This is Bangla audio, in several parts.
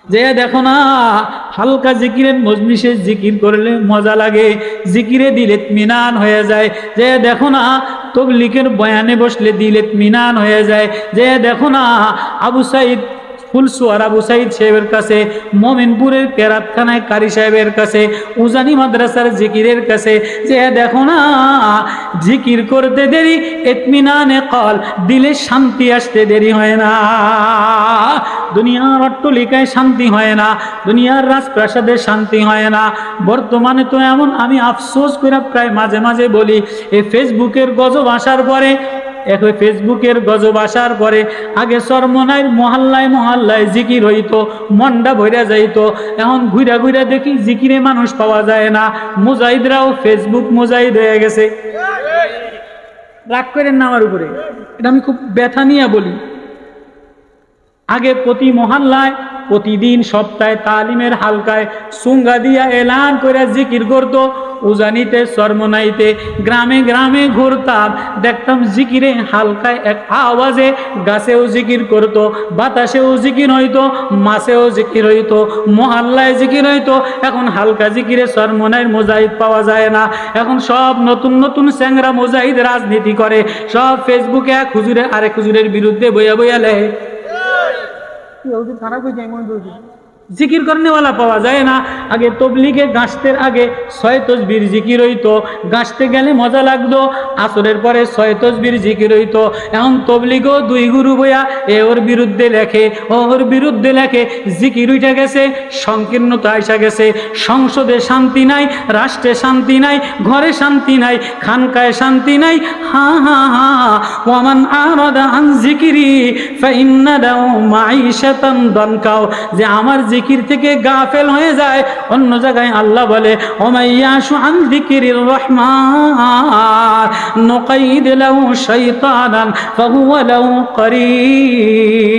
যে দেখো না হালকা জিকিরের মজলিসে জিকির করলে মজা লাগে, জিকিরে দিল ইতমিনান হয়ে যায়। যে দেখো না তাবলীগের বয়ানে বসলে দিল ইতমিনান হয়ে যায়। যে দেখো না আবু সাইদ ফুলসুয়ার আবু সাইদ সাহেবের কাছে, মোমিনপুরের কেরাতখানায় কারি সাহেবের কাছে, উজানি মাদ্রাসার জিকিরের কাছে, যে দেখো না জিকির করতে দেরি ইতমিনানে কল, দিলে শান্তি আসতে দেরি হয় না। দুনিয়ার অট্টালিকায় শান্তি হয় না, দুনিয়ার রাজপ্রাসাদে শান্তি হয় না। বর্তমানে তো এমন, আমি আফসোস করে প্রায় মাঝে মাঝে বলি, এই ফেসবুকের গজব আসার পরে, ফেসবুকের গজব আসার পরে আগে চরমনাইর মহল্লায় মহল্লায় জিকির হইতো, মনটা ভইরা যাইতো। এখন ঘুরা ঘুরা দেখি জিকিরে মানুষ পাওয়া যায় না। মুজাহিদরাও ফেসবুক মুজাহিদ হয়ে গেছে। রাগ করেন না আমার উপরে, এটা আমি খুব ব্যথা নিয়ে বলি। আগে প্রতি মহল্লায়, প্রতিদিন সপ্তাহে তালিমের হালকায় সুঙ্গা দিয়া এলান করে জিকির করতো। উজানিতে, চরমনাইতে, গ্রামে গ্রামে ঘুরতাম, দেখতাম জিকিরে হালকায় এক আওয়াজে গাছেও জিকির করতো, বাতাসেও জিকির হইতো, মাছেও জিকির হইতো, মহল্লায় জিকির হইতো। এখন হালকা জিকিরে চরমনাইয়ের মুজাহিদ পাওয়া যায় না। এখন সব নতুন নতুন চ্যাংরা মুজাহিদ রাজনীতি করে, সব ফেসবুকে এক হুজুরের আরেক হুজুরের বিরুদ্ধে বইয়া বইয়া লেহে। জিকির করনেওয়ালা পাওয়া যায় না। আগে তবলিগে গাছতের আগে 6 তসবির জিকির হইতো, গাছতে গেলে মজা লাগতো। আসরের পরে 6 তসবির জিকির হইতো। এখন তবলিগও 2 গুরু বইয়া এ ওর বিরুদ্ধে লেখে, ওর বিরুদ্ধে লেখে। জিকির উঠে গেছে, সংকীর্ণতা আইসা গেছে। সংসদে শান্তি নাই, রাষ্ট্রে শান্তি নাই, ঘরে শান্তি নাই, খানকায় শান্তি নাই। হা হা হা ওয়ামান আরাদা আন যিকরি ফাইন্না লাহু মাঈশাতান দানকাও, যে আমার জিকির থেকে গাফেল হয়ে যায়। অন্য জায়গায় আল্লাহ বলে ওমাইয়াশু আন যিকরির রহমান নুকাইদ লাহু শাইতানান ফাহুয়া লাহু করিন,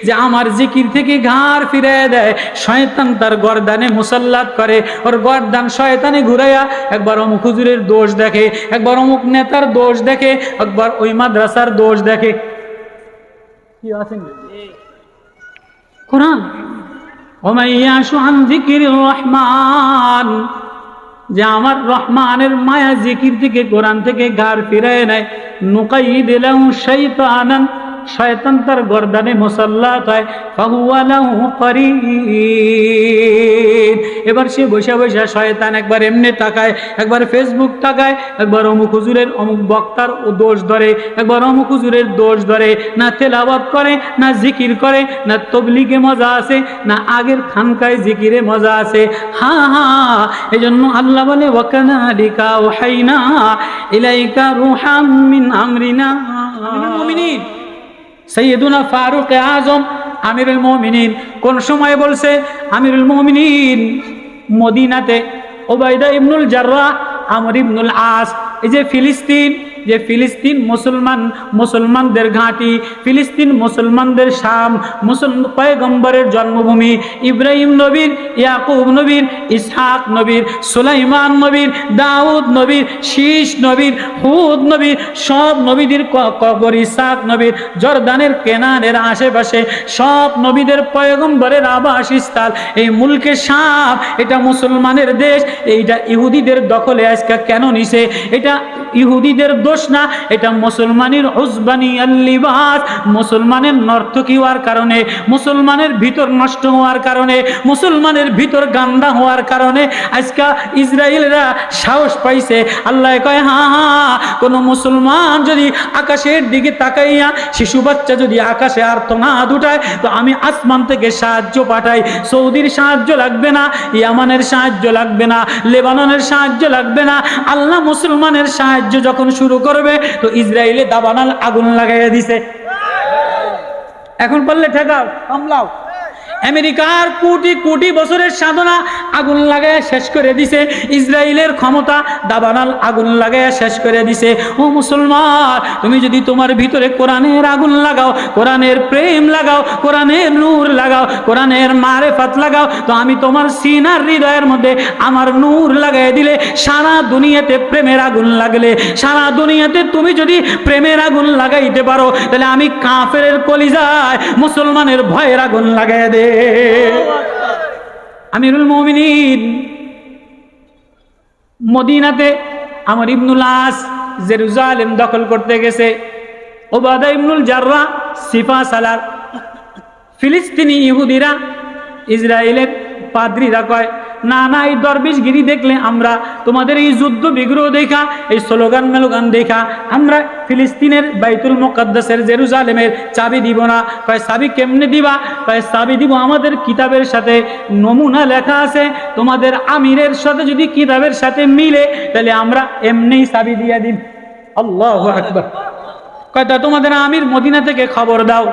যে আমার জিকির থেকে ঘাড় ফিরিয়ে দেয় শয়তান, তার গর্দানে মুসাল্লাত করে। ওর গর্দান শয়তানে ঘুরাইয়া একবার অমুক হুজুরের দোষ দেখে, একবার অমুক নেতার দোষ দেখে, একবার ওই মাদ্রাসার দোষ দেখে। কি আছেন কোরআন ওমাইয়াশু আন যিকরির রহমান, যে আমার রহমানের মায়া জিকির থেকে, কোরআন থেকে ঘাড় ফিরায় নেয়। নুকাইদ লাহু শাইতানান, শয়তান তার গর্দানে মুসাল্লাত হয়। ফাহুয়া লাহু করিন, এবার সে বসে বসে শয়তান একবার এমনি তাকায়, একবার ফেসবুক তাকায়, একবার অমুক হুজুরের অমুক বক্তার দোষ ধরে, একবার অমুক হুজুরের দোষ ধরে। না তেলাওয়াত করে, না জিকির করে, না তবলিগে মজা আছে, না আগের খানকায় জিকিরে মজা আছে। হা হা, এজন্য আল্লাহ বলে ওয়াকানালিকা ওয়াহাইনা ইলাইকা রুহাম মিন আমরিনা। মুমিনিন সৈয়দুনা ফারুক আজম আমিরুল মুমিনিন কোন সময় বলছে? আমিরুল মুমিনিন মদিনাতে ওবাইদা ইবনুল জাররাহ, আমর ইবনুল আস, এই যে ফিলিস্তিন, যে ফিলিস্তিন মুসলমানদের ঘাঁটি, ফিলিস্তিন মুসলমানদের শাম, পয়গম্বরের জন্মভূমি, ইব্রাহিম নবীর, ইয়াকুব নবীর, ইসহাক নবীর, সুলাইমান নবীর, দাউদ নবীর, শীষ নবীর, হুদ নবীর, সব নবীদের কবর, ইসহাক নবীর, জর্দানের কেনানের আশেপাশে সব নবীদের পয়গম্বরের আবাসস্থল। এই মুলকে শাম, এটা মুসলমানের দেশ। এইটা ইহুদিদের দখলে আজকে কেন নিছে? এটা ইহুদিদের দোষ না, এটা মুসলমানের উজবানি আল-লিবাস, মুসলমানের নর্তকী হওয়ার কারণে, মুসলমানের ভিতর নষ্ট হওয়ার কারণে, মুসলমানের ভিতর গান্দা হওয়ার কারণে আজকে ইসরায়েলরা সাহস পাইছে। আল্লাহ কয় হা হা, কোন মুসলমান যদি আকাশের দিকে তাকাইয়া শিশু বাচ্চা যদি আকাশে আর্তনাদ উঠায়, তো আমি আসমান থেকে সাহায্য পাঠাই। সৌদির সাহায্য লাগবে না, ইয়ামানের সাহায্য লাগবে না, লেবাননের সাহায্য লাগবে না। আল্লাহ মুসলমানের সাহায্য যখন শুরু করবে, তো ইসরায়েলে দাবানল আগুন লাগাইয়া দিছে। এখন বললে ঠেকাও, হামলাও। আমেরিকার কোটি কোটি বছরের সাধনা আগুন লাগাইয়া শেষ করে দিছে। ইসরায়েলের ক্ষমতা দাবানল আগুন লাগাইয়া শেষ করে দিছে। ও মুসলমান, তুমি যদি তোমার ভিতরে কোরআনের আগুন লাগাও, কোরআনের প্রেম লাগাও, কোরআনের নূর লাগাও, কোরআনের মারেফাত লাগাও, তো আমি তোমার সিনার হৃদয়ের মধ্যে আমার নূর লাগাই দিলে, সারা দুনিয়াতে প্রেমের আগুন লাগলে, সারা দুনিয়াতে তুমি যদি প্রেমের আগুন লাগাইতে পারো, তাহলে আমি কাফেরের কলিজায় মুসলমানের ভয়ের আগুন লাগাই দে। আমিরুল মুমিনিন মদিনাতে আমর ইবনুল আস জেরুজালেম দখল করতে গেছে। ওবাদা ইবনুল জাররাহ সিফা সালার, ফিলিস্তিনি ইহুদিরা ইসরায়েলের পাদ্রীরা কয়, না না, এই দরবেশগিরি দেখলে আমরা তোমাদের এই যুদ্ধ বিগ্রহ দেখা, এই স্লোগান মেলোগান দেখা আমরা ফিলিস্তিনের বাইতুল মুকাদ্দাসের জেরুজালেমের চাবি দিব না। কয় চাবি কেমনে দিবা? কয় চাবি দিব আমাদের কিতাবের সাথে নমুনা লেখা আছে, তোমাদের আমিরের সাথে যদি কিতাবের সাথে মিলে তাহলে আমরা এমনিই চাবি দিয়ে দিব। আল্লাহু আকবার। কয় তা তোমাদের আমির মদিনা থেকে খবর দাও।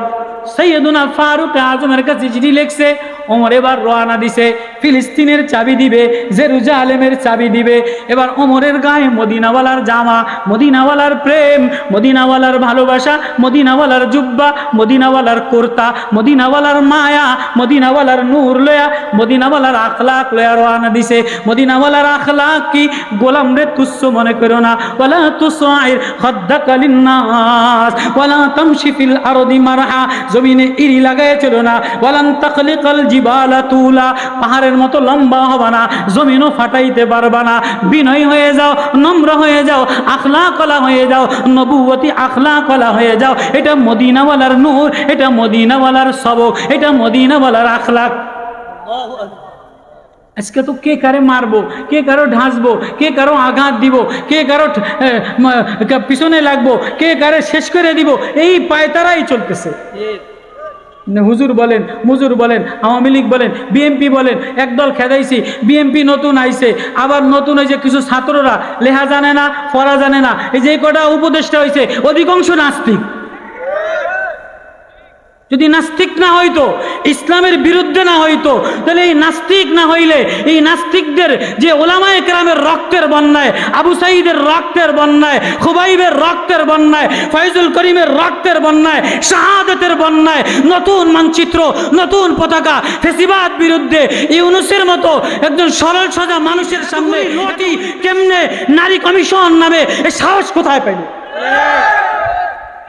সৈয়দুনা ফারুক আজমের কাছে চিঠি লিখছে, ওমর এবার রওনা দিছে, ফিলিস্তিনের চাবি দিবে, জেরুজালেমের চাবি দিবে। এবার ওমরের গায়ে মদিনাওয়ালার জামা, মদিনাওয়ালার প্রেম, মদিনাওয়ালার ভালোবাসা, মদিনাওয়ালার জুব্বা, মদিনাওয়ালার কুর্তা, মদিনাওয়ালার মায়া, মদিনাওয়ালার নূর লয়া, মদিনাওয়ালার আখলাক লয়া রওনা দিছে। মদিনাওয়ালার আখলাক কি? গোলাম রে তুচ্ছ মনে করো না। ওয়ালা তুসাইর খাদ্দাকা লিন্নাস ওয়ালা তামশি ফিল আরদি মারহা, জমিনে ইরি লাগায় চলো না। ওয়ালান তাখলিকাল জিবালা তুলা, পাহাড়ের মতো লম্বা হবে না, জমিনও ফাটাইতে পারবা না। বিনয় হয়ে যাও, নম্র হয়ে যাও, আখলাকওয়ালা হয়ে যাও, নবুয়তি আখলাকওয়ালা হয়ে যাও। এটা মদিনাওয়ালার নূর, এটা মদিনাওয়ালার সবক, এটা মদিনাওয়ালার আখলাক। আজকে তো কে কারে মারবো, কে কারো ঢাসবো, কে কারো আঘাত দিব, কে কারো পিছনে লাগবো, কে কারে শেষ করে দিব, এই পায়তারাই চলতেছে। হুজুর বলেন, মুজুর বলেন, আওয়ামী লীগ বলেন, বিএনপি বলেন, একদল খেদাইছি। বিএনপি নতুন আইছে, আবার নতুন হয়েছে কিছু ছাত্ররা লেখা জানে না, পড়া জানে না। এই যে কটা উপদেষ্টা হয়েছে অধিকাংশ নাস্তিক। যদি নাস্তিক না হইতো, ইসলামের বিরুদ্ধে না হইতো, তাহলে এই নাস্তিক না হইলে এই নাস্তিকদের যে ওলামায়ে কেরামের রক্তের বন্যায়, আবু সাঈদের রক্তের বন্যায়, খুবাইবের রক্তের বন্যায়, ফয়জুল করিমের রক্তের বন্যায়, শাহাদাতের বন্যায় নতুন মানচিত্র, নতুন পতাকা, ফেসিবাদ বিরুদ্ধে ইউনূসের মতো একজন সরল সোজা মানুষের সামনে লটি কেমনে নারী কমিশন নামে এই সাহস কোথায় পাইল?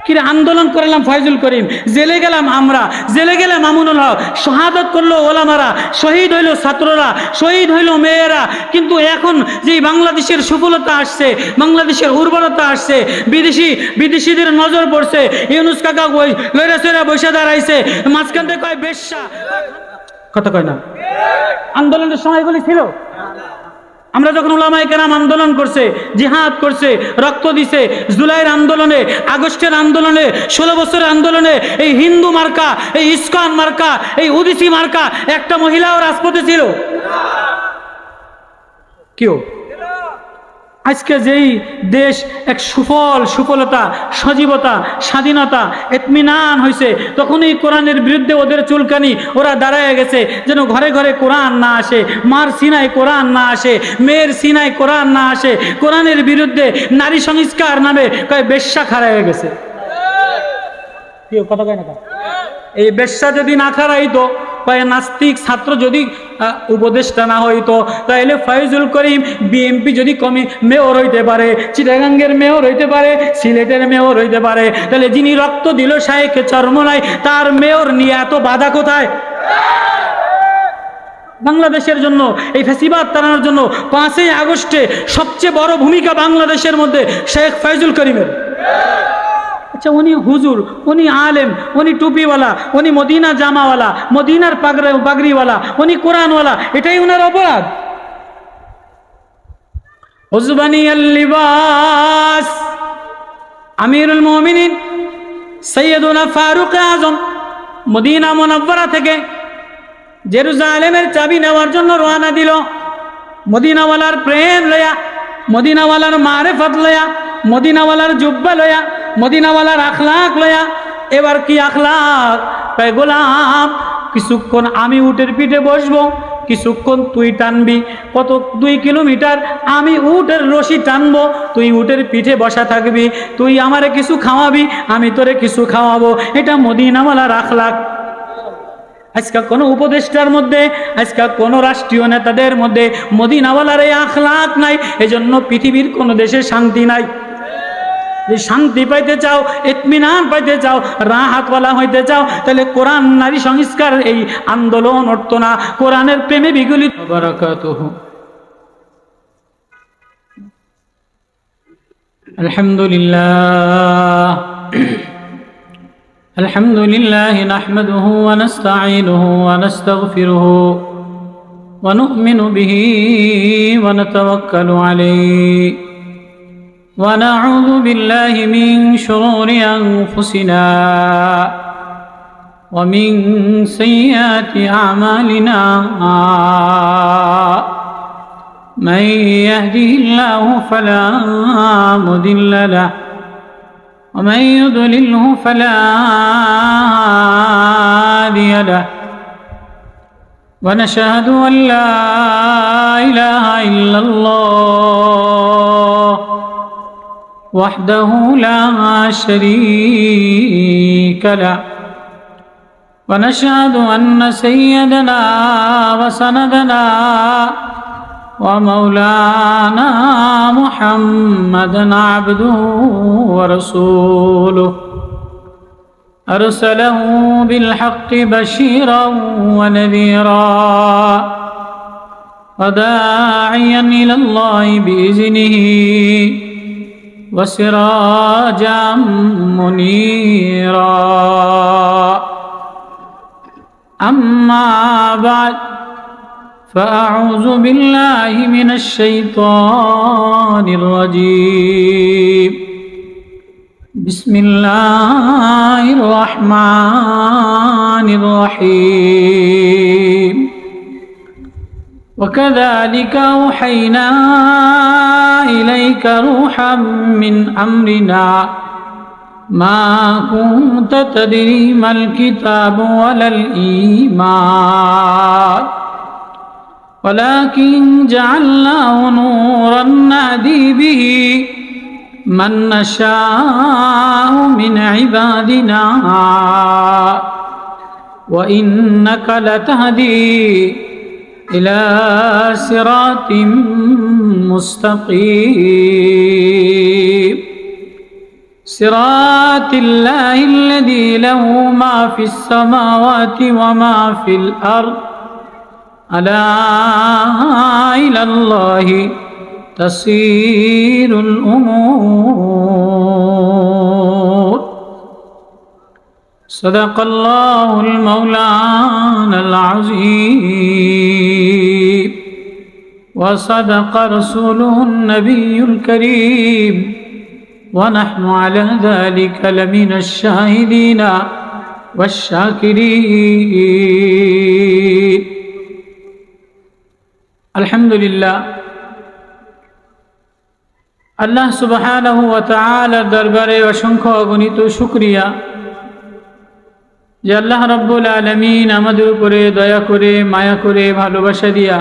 কিরে আন্দোলন করলাম ফয়জুল করিম, জেলে গেলাম আমরা, জেলে গেলে মামুনুল হক, শাহাদাত করলো ওলামারা, শহীদ হইল ছাত্ররা, শহীদ হইল মেয়েরা। কিন্তু এখন যে বাংলাদেশের সফলতা আসছে, বাংলাদেশের উর্বরতা আসছে, বিদেশিদের নজর পড়ছে, ইউনূস কাকা লইরা সইরা বসে দাঁড়াইছে, মাঝখান থেকে কয় বেশ্যা, কথা কয় না। আন্দোলনের সময়গুলি ছিল। আমরা যখন উলামায়ে কেরাম আন্দোলন করছে, জিহাদ করছে, রক্ত দিছে, জুলাইয়ের আন্দোলনে, আগস্টের আন্দোলনে, 16 বছরের আন্দোলনে, এই হিন্দু মার্কা, এই ইসকন মার্কা, এই ওবিসি মার্কা একটা মহিলাও রাজপথে ছিল? কেউ? আজকে যেই দেশ এক সুফলতা, সজীবতা, স্বাধীনতা, ইতমিনান হয়েছে, তখন এই কোরআনের বিরুদ্ধে ওদের চুলকানি, ওরা দাঁড়ায় গেছে যেন ঘরে ঘরে কোরআন না আসে, মার সিনায় কোরআন না আসে, মেয়ের সিনায় কোরআন না আসে। কোরআনের বিরুদ্ধে নারী সংস্কার নামে কয় বেশ্যা খাড়া হয়ে গেছে। কথা কয় না? এই বেশ্যা যদি না খাড়াইতো, নাস্তিক ছাত্র যদি উপদেষ্টা না হইতো, তাহলে ফয়জুল করিম বিএনপি যদি মেয়র হইতে পারে, চিটাগাঙ্গের মেয়র হইতে পারে, সিলেটের মেয়র হইতে পারে, তাহলে যিনি রক্ত দিল শায়েখে চরমনাই, তার মেয়র নিয়ে এত বাধা কোথায়? বাংলাদেশের জন্য, এই ফ্যাসিবাদ তাড়ানোর জন্য 5ই আগস্টে সবচেয়ে বড় ভূমিকা বাংলাদেশের মধ্যে শেখ ফয়জুল করিমের। আচ্ছা, উনি হুজুর, উনি আলেম, উনি টুপিওয়ালা, উনি মদিনা জামাওয়ালা, মদিনার পাগড়িওয়ালা, উনি কোরআনওয়ালা, এটাই উনার অপরাধ? উজবানিয়াল লিবাস, আমিরুল মুমিনিন সৈয়দুনা ফারুক আজম মদিনা মুনাওয়ারা থেকে জেরুজালেমের চাবি নেওয়ার জন্য রওনা দিল। মদিনাওয়ালার প্রেম লয়া, মদিনাওয়ালার মারেফত লয়া, মদিনাওয়ালার জুব্বা লয়া, মদিনাওয়ালার আখলাক লয়া। এবার কি আখলাক? গোলাম, কিছুক্ষণ আমি উটের পিঠে বসবো, কিছুক্ষণ তুই টানবি। কত 2 কিলোমিটার আমি উটের রশি টানবো, তুই উটের পিঠে বসা থাকবি। তুই আমারে কিছু খাওয়াবি, আমি তোরে কিছু খাওয়াবো। এটা মদিনাওয়ালার আখলাক। আজকে কোনো উপদেষ্টার মধ্যে, আজকে কোনো রাষ্ট্রীয় নেতাদের মধ্যে মদিনাওয়ালার এই আখলাক নাই। এজন্য পৃথিবীর কোনো দেশে শান্তি নাই। যদি শান্তি পাইতে চাও, ইতমিনান পাইতে চাও, রাহাতওয়ালা হইতে চাও, তাহলে কোরআন নারী সংস্কার এই আন্দোলন অর্থ না, কোরআনের প্রেমে বিগলিত। বারাকাতুহু। আলহামদুলিল্লাহ আলহামদুলিল্লাহ নাহমাদুহু ওয়া নাস্তাঈনুহু ওয়া নাস্তাগফিরুহু ওয়া নু'মিনু বিহি ওয়া নাতাওয়াক্কালু আলাইহি ওয়া নাউযু বিল্লাহি মিন শুরুরি আনফুসিনা ওয়া মিন সাইয়্যাতি আ'মালিনা من يهده الله فلا مضل له ومن يضلله فلا هادي له ونشهد أن لا إله إلا الله وحده لا شريك له ونشهد أن سيدنا وسندنا ومولانا محمدا عبده ورسوله أرسله بالحق بشيرا ونذيرا وداعيا إلى الله بإذنه وسراجا منيرا أما بعد فأعوذ بالله من الشيطان الرجيم بسم الله الرحمن الرحيم وكذلك أوحينا إليك روحا من أمرنا ما كنت تدري ما الكتاب ولا الإيمان ولكن جعلناه نورا نهدي به من نشاء من عبادنا وإنك لتهدي إلى صراط مستقيم صراط الله الذي له ما في السماوات وما في الأرض ألا إلى الله تسير الأمور صدق الله المولانا العظيم وصدق رسوله النبي الكريم ونحن على ذلك لمن الشاهدين والشاكرين আলহামদুলিল্লাহ। আল্লাহ সুবহানাহু ওয়া তাআলার দরবারে অসংখ্য অগণিত শুকরিয়া যে আল্লাহ রাব্বুল আলামিন আমাদের উপরে দয়া করে, মায়া করে, ভালোবাসা দিয়া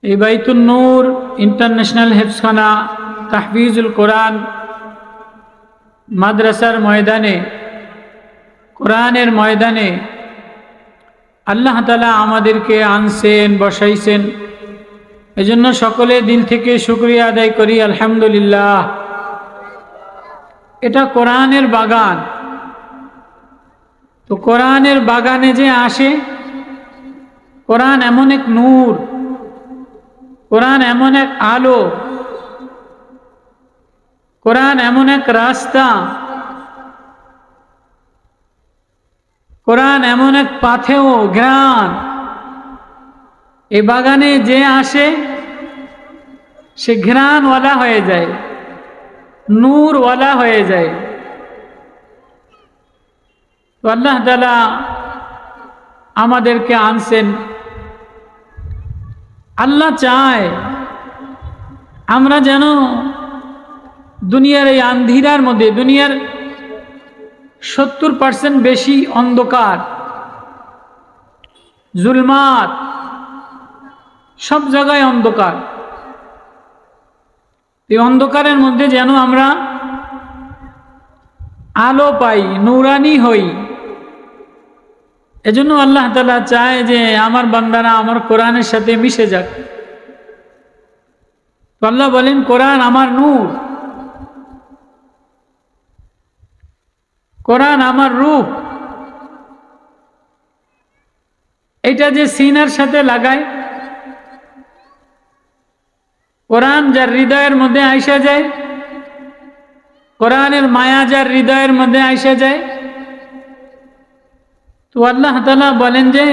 এই বাইতুন নূর ইন্টারন্যাশনাল হেফজখানা তাহফিজুল কোরআন মাদ্রাসার ময়দানে, কোরআনের ময়দানে আল্লাহ তাআলা আমাদেরকে আনছেন, বসাইছেন। এজন্য সকলে দিল থেকে শুকরিয়া আদায় করি আলহামদুলিল্লাহ। এটা কোরআনের বাগান, তো কোরআনের বাগানে যে আসে, কোরআন এমন এক নূর, কোরআন এমন এক আলো, কোরআন এমন এক রাস্তা, কোরআন এমন এক পাথেয় জ্ঞান। এই বাগানে যে আসে সে ঘ্রাণওয়ালা হয়ে যায়, নূরওয়ালা হয়ে যায়। তো আল্লাহ তাআলা আমাদেরকে আনছেন। আল্লাহ চায় আমরা যেন দুনিয়ার এই আন্ধিরার মধ্যে, দুনিয়ার 70% বেশি অন্ধকার, জুলমাত, সব জায়গায় অন্ধকার। এই অন্ধকারের মধ্যে যেন আমরা আলো পাই, নূরানি হই। এজন্য আল্লাহ তাআলা চায় যে আমার বান্দারা আমার কোরআনের সাথে মিশে যাক। তো আল্লাহ বলেন কোরআন আমার নূর, কোরআন আমার রূপ। এটা যে সিনার সাথে লাগায়, কোরআন যার হৃদয়ের মধ্যে আইসা যায়, কোরআনের মায়া যার হৃদয়ের মধ্যে আইসা যায়, তো আল্লাহ তাআলা বলেন যে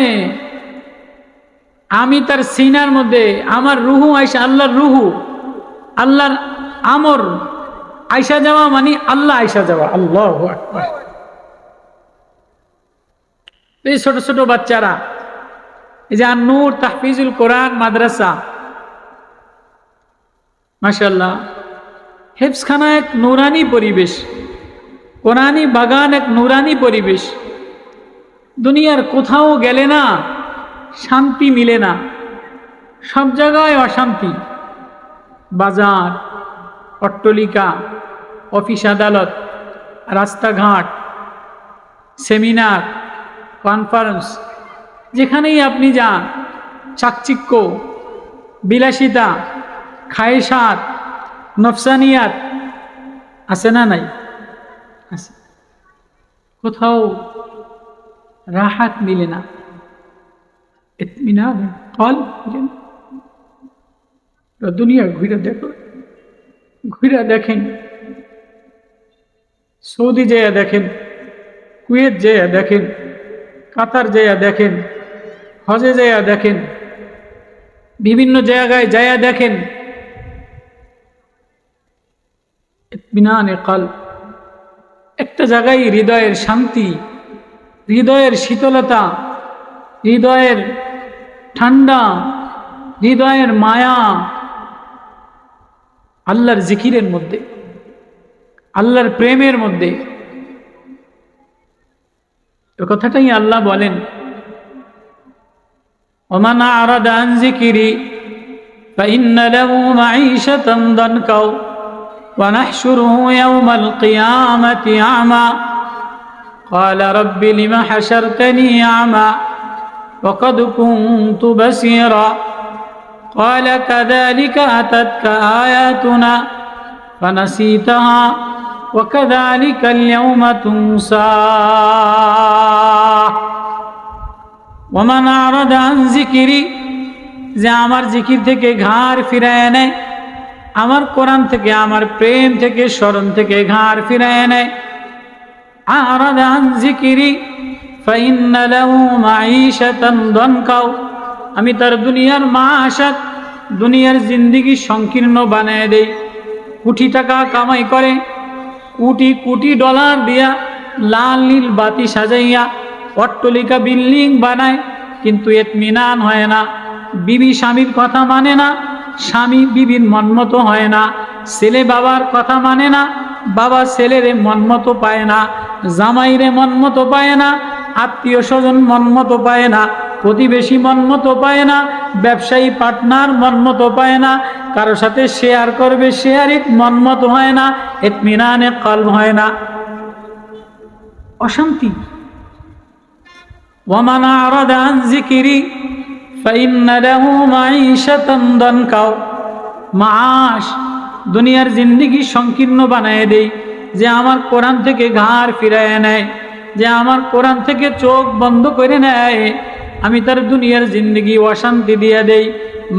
আমি তার সিনার মধ্যে আমার রুহু আইসা, আল্লাহর রুহু, আল্লাহর আমর আইসা যাওয়া মানে আল্লাহ আইসা যাওয়া। আল্লাহু আকবার। এই ছোট ছোট বাচ্চারা, এই যে নূর তাহফিজুল কোরআন মাদ্রাসা, মাশাআল্লাহ, হেফজখানা এক নুরানি পরিবেশ, কোরআনি বাগান এক নুরানি পরিবেশ। দুনিয়ার কোথাও গেলে না শান্তি মিলে না, সব জায়গায় অশান্তি। বাজার, অট্টলিকা, অফিস আদালত, রাস্তাঘাট, সেমিনার, কনফারেন্স, যেখানেই আপনি যান চাকচিক্য, বিলাসিতা, খায়েশাত, নফসানিয়াত আছে না নাই? আছে। কোথাও রাহাত মিলে না, ইতমিনান কল। দুনিয়া ঘুরে দেখো, ঘুরে দেখেন, সৌদি যেয়া দেখেন, কুয়েত যেয়া দেখেন, কাতার যেয়া দেখেন, হজে যেয়া দেখেন, বিভিন্ন জায়গায় যায়া দেখেন, ইতমিনানে কল। একটা জায়গায় হৃদয়ের শান্তি, হৃদয়ের শীতলতা, হৃদয়ের ঠান্ডা, হৃদয়ের মায়া আল্লাহর জিকিরের মধ্যে, আল্লাহর প্রেমের মধ্যে। তো কথাটাই আল্লাহ বলেন, ওমান আরাদা আন যিকরি ফাইন্না লাহু মাঈশাতান দানকা ওয়া নাহশুরুহু ইয়াওমাল কিয়ামাতি আ'মা ক্বালা রাব্বি লিমা হাশারতানি আ'মা ওয়া ক্বাদ কুনতু বাসীরা ক্বালা কাযালিকা আতাতকা আয়াতুনা ফানাসীতাহা ওয়া কাযালিকাল ইয়াওমা তুনসা। ওমান আরাদা আন যিকরি, যে আমার জিকির থেকে ঘাড় ফিরায় নেয়, আমার কোরআন থেকে, আমার প্রেম থেকে, স্মরণ থেকে ঘাড় ফিরায় নেয়। আরাদা আন যিকরি ফাইন্না লাহু মাঈশাতান দানকা, আমি তার দুনিয়ার মাআশাত, দুনিয়ার জিন্দেগি সংকীর্ণ বানায় দেই। কোটি টাকা কামাই করে, কোটি কোটি ডলার দিয়া লাল নীল বাতি সাজাইয়া অট্টলিকা বিল্ডিং বানায়, কিন্তু ইতমিনান হয় না। বিবি স্বামীর কথা মানে না, স্বামী বিবির মনমতো হয় না। ছেলে বাবার কথা মানে না, বাবা ছেলেরে মনমতো পায় না, জামাইরে মনমতো পায় না, আত্মীয় স্বজন মনমতো পায় না, প্রতিবেশী মনমতো পায় না, ব্যবসায়ী পার্টনার মনমতো পায় না, কারো সাথে শেয়ার করবে শেয়ারিক মনমতো হয় না, ইতমিনানে কলব হয় না, অশান্তি। ওয়ামান আরাদা আন যিকরি ফাইন্না লাহু মাঈশাতান দানকা, মাআশ, দুনিয়ার জিন্দেগি সংকীর্ণ বানায় দেই। যে আমার কোরআন থেকে ঘাড় ফিরায় নেয়, যে আমার কোরআন থেকে চোখ বন্ধ করে নেয়, আমি তার দুনিয়ার জিন্দেগি অশান্তি দিয়ে দেই,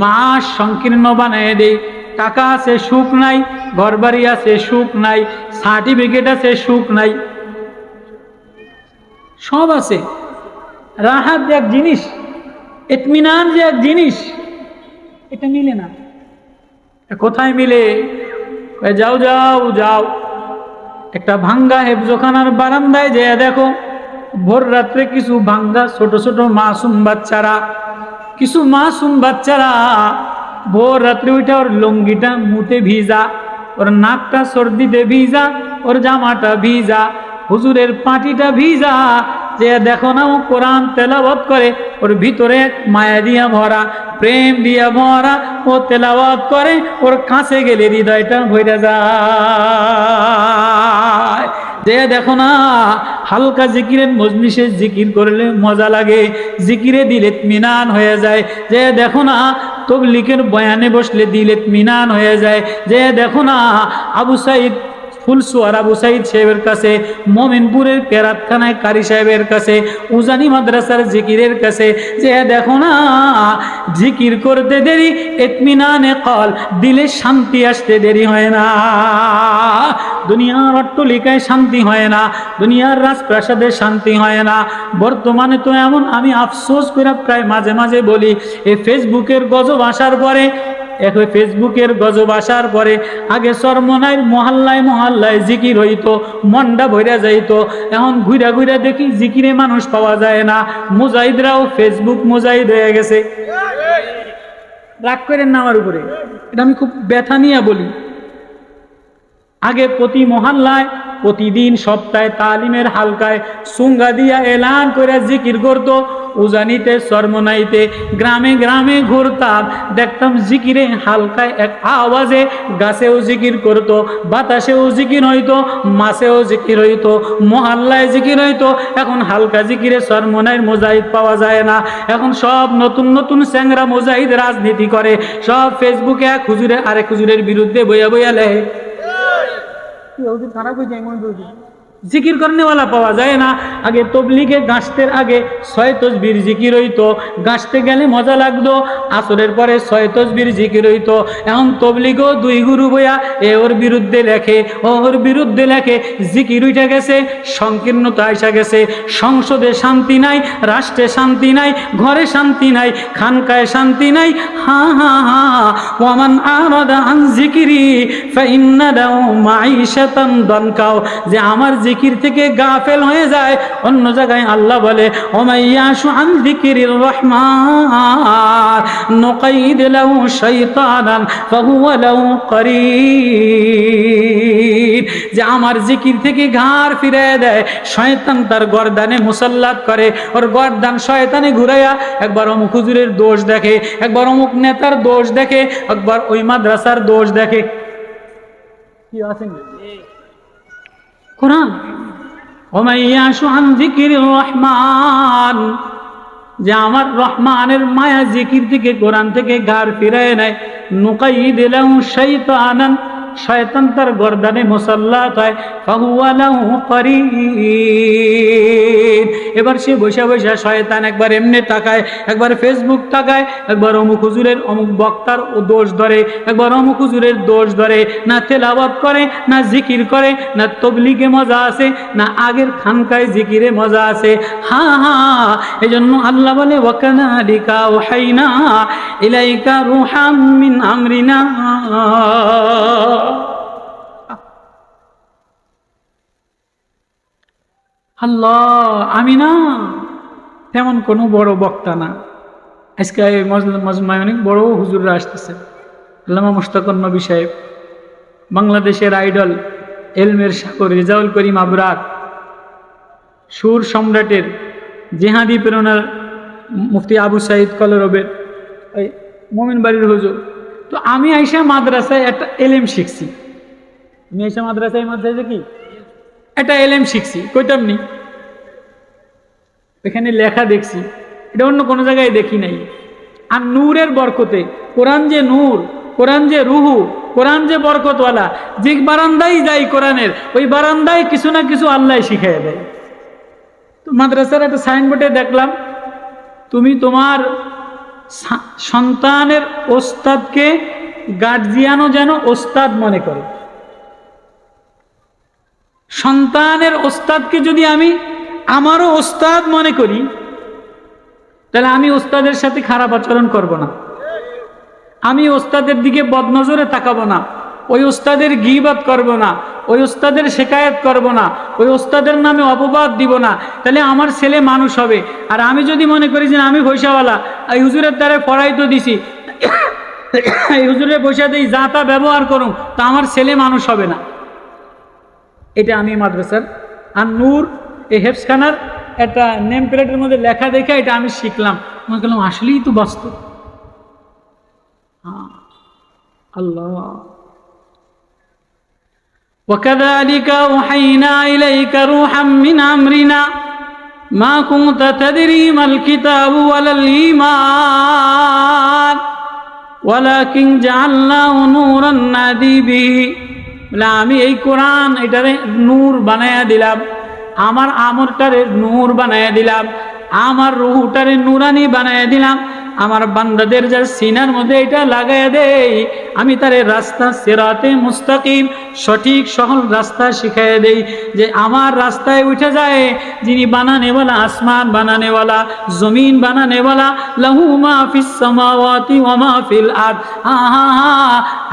মাআশ সংকীর্ণ বানায় দেই। টাকা আছে সুখ নাই, ঘরবাড়ি আছে সুখ নাই, সার্টিফিকেট আছে সুখ নাই, সব আছে। রাহাত যে এক জিনিস, ইতমিনান যে এক জিনিস, এটা মিলে না। কোথায় মিলে? যাও যাও যাও, একটা ভাঙ্গা হেফজখানার বারান্দায় যেয়ে দেখো, ভোর রাত্রে কিছু ভাঙ্গা ছোট ছোট মাসুম বাচ্চারা, কিছু মাসুম বাচ্চারা ভোর রাত্রে ওইটা ওর লুঙ্গিটা মুতে ভিজা, ওর নাকটা সর্দিতে ভিজা, ওর জামাটা ভিজা, হুজুরের পাটিটা ভিজা, যে দেখো না ও কোরআন তেলাওয়াত করে, ওর ভিতরে মায়া দিয়া ভরা, প্রেম দিয়া ভরা, ও তেলাওয়াত করে, ওর কাছে গেলে হৃদয়টা ভরে যায়। যে দেখো না হালকা জিকিরের মজলিসে জিকির করলে মজা লাগে, জিকিরে দিলে ইতমিনান হয়ে যায়। যে দেখো না তবলিগের বয়ানে বসলে দিল ইতমিনান হয়ে যায়। যে দেখো না আবু সাইদ ফুলসুয়ার আবু সাইদ সাহেবের কাছে, মোমিনপুরের কেরাতখানায় কারি সাহেবের কাছে, উজানি মাদ্রাসার জিকিরের কাছে, যে দেখো না জিকির করতে দেরি ইতমিনানে কল, দিলে শান্তি আসতে দেরি হয় না। দুনিয়ার অট্টালিকায় শান্তি হয় না, দুনিয়ার রাজপ্রাসাদে শান্তি হয় না। বর্তমানে তো এমন, আমি আফসোস করে প্রায় মাঝে মাঝে বলি, এই ফেসবুকের গজব আসার পরে, এখন ফেসবুকের গজব আসার পরে আগে চরমনাইর মহল্লায় মহল্লায় জিকির হইতো, মনটা ভইরা যাইতো। এখন ঘুরা ঘুরা দেখি জিকিরে মানুষ পাওয়া যায় না। মুজাহিদরাও ফেসবুক মুজাহিদ হয়ে গেছে। রাগ করেন না আমার উপরে, এটা আমি খুব ব্যথা নিয়ে বলি। আগে প্রতি মহল্লায় প্রতিদিন সপ্তাহে তালিমের হালকায় সুঙ্গা দিয়া এলান করে জিকির করত। উজানিতে চরমনাইতে গ্রামে গ্রামে ঘুরতাম, দেখতাম জিকিরে হালকায় এক আওয়াজে গাছেও জিকির করত, বাতাসেও জিকির হইতো, মাছেও জিকির হইতো, মহল্লায় জিকির হইতো। এখন হালকা জিকিরে চরমনাইয়ের মুজাহিদ পাওয়া যায় না। এখন সব নতুন নতুন চ্যাংরা মুজাহিদ রাজনীতি করে, সব ফেসবুকে এক হুজুরে আরেক হুজুরের বিরুদ্ধে বইয়া বইয়া লেখে। জিকির করনেওয়ালা পাওয়া যায় না। আগে তবলিগে গাছতের আগে 6 তসবির জিকির হইতো, গাছতে গেলে মজা লাগতো। আসরের পরে 6 তসবির জিকির হইতো। এখন তবলিগও 2 গুরু বইয়া এ ওর বিরুদ্ধে লেখে, ওর বিরুদ্ধে লেখে। জিকির উঠে গেছে, সংকীর্ণতা আইসা গেছে। সংসদে শান্তি নাই, রাষ্ট্রে শান্তি নাই, ঘরে শান্তি নাই, খানকায় শান্তি নাই। হা হা হা ওয়ামান আরাদা আন যিকরি ফাইন্না লাহু মাঈশাতান দানকাও, যে আমার জিকির থেকে গাফেল হয়ে যায়। অন্য জায়গায় আল্লাহ বলে ওমাইয়াশু আন যিকরির রহমান নুকাইদ লাহু শাইতানান ফাহুয়া লাহু করিন, যে আমার জিকির থেকে ঘাড় ফিরিয়ে দেয় শয়তান, তার গর্দানে মুসাল্লাত করে। ওর গর্দান শয়তানে ঘুরাইয়া একবার অমুক হুজুরের দোষ দেখে, একবার অমুক নেতার দোষ দেখে, একবার ওই মাদ্রাসার দোষ দেখে। কি আছেন কোরআন ওমাইয়াশু আন যিকরির রহমান, যে আমার রহমানের মায়া জিকির থেকে কোরআন থেকে ঘাড় ফিরায় নেয়। নুকাইদ লাহু শাইতানান, শয়তান তার গর্দানে মুসাল্লাত হয়। ফাহুয়া লাহু করিন, এবার সে বসে বসে শয়তান একবার এমনি তাকায়, একবার ফেসবুক তাকায়, একবার অমুক হুজুরের অমুক বক্তার ও দোষ ধরে, একবার অমুক হুজুরের দোষ ধরে। না তেলাওয়াত করে, না জিকির করে, না তবলিগে মজা আছে, না আগের খানকায় জিকিরে মজা আছে। হা হা, এজন্য আল্লাহ বলে ওয়াকাযালিকা ওহাইনা ইলাইকা রূহাম মিন আমরিনা। আল্লাহ, আমি না তেমন কোনো বড় বক্তা না। আজকে মজমায় অনেক বড় হুজুররা আসতেছে। আল্লামা মুশতাকুর নবী সাহেব, বাংলাদেশের আইডল, এলমের সাগর রেজাউল করিম আবরার, সুর সম্রাটের জেহাদি প্রেরণার মুফতি আবু সাইদ কলরবের এই মোমিন বাড়ির হুজুর। তো আমি আইসা মাদ্রাসায় একটা এলএম শিখছি। আমি আইসা মাদ্রাসায় কি একটা এলএম শিখছি, কইতাম নি, এখানে লেখা দেখছি, এটা অন্য কোনো জায়গায় দেখি নাই। আর নূরের বরকতে, কোরআন যে নূর, কোরআন যে রুহু, কোরআন যে বরকতওয়ালা, যে বারান্দায় যাই কোরআনের, ওই বারান্দায় কিছু না কিছু আল্লাহ শিখাইয়া দেয়। তো মাদ্রাসার একটা সাইনবোর্ডে দেখলাম, তুমি তোমার সন্তানের ওস্তাদকে গার্জিয়ানও যেন ওস্তাদ মনে করে। সন্তানের ওস্তাদকে যদি আমি আমারও ওস্তাদ মনে করি, তাহলে আমি ওস্তাদের সাথে খারাপ আচরণ করব না, আমি ওস্তাদের দিকে বদনজরে তাকাবো না, ওই ওস্তাদের গীবত করব না, ওই ওস্তাদের শিকায়ত করব না, ওই ওস্তাদের নামে অপবাদ দিব না। তাহলে আমার ছেলে মানুষ হবে। আর আমি যদি মনে করি যে আমি পয়সাওয়ালা, এই হুজুরের দ্বারা পড়াই তো দিছি, এই হুজুরের পয়সা দিয়ে যা তা ব্যবহার করুন, তা আমার ছেলে মানুষ হবে না। এটা আমি মাদ্রাসার আর নূর এই হেফসখানার একটা নেম প্লেটের মধ্যে লেখা দেখে এটা আমি শিখলাম। মনে করলাম আসলেই তো বাস্তব। আল্লাহ, وكذلك أوحينا إليك روحا من أمرنا ما كنت تدري ما الكتاب ولا الإيمان ওয়ালাকিন জাআলনাহু নূরান নাহদি বিহি, বলে আমি এই কোরআন এটারে নূর বানায়া দিলাম, আমার আমরটারে নূর বানায়া দিলাম, আমার রূহটারে নূরানি বানায়া দিলাম, আমার বান্দাদের যার সিনার মধ্যে এটা লাগাইয়া দেই, আমি তারে রাস্তা সিরাতে মুস্তাকিম সঠিক সহল রাস্তা শিখাইয়া দেই, যে আমার রাস্তায় উঠে যায় যিনি বানানেওয়ালা, আসমান বানানেওয়ালা, জমিন বানানেওয়ালা, লাহু মা ফিস সামাওয়াতি ওয়া মা ফিল আরদ।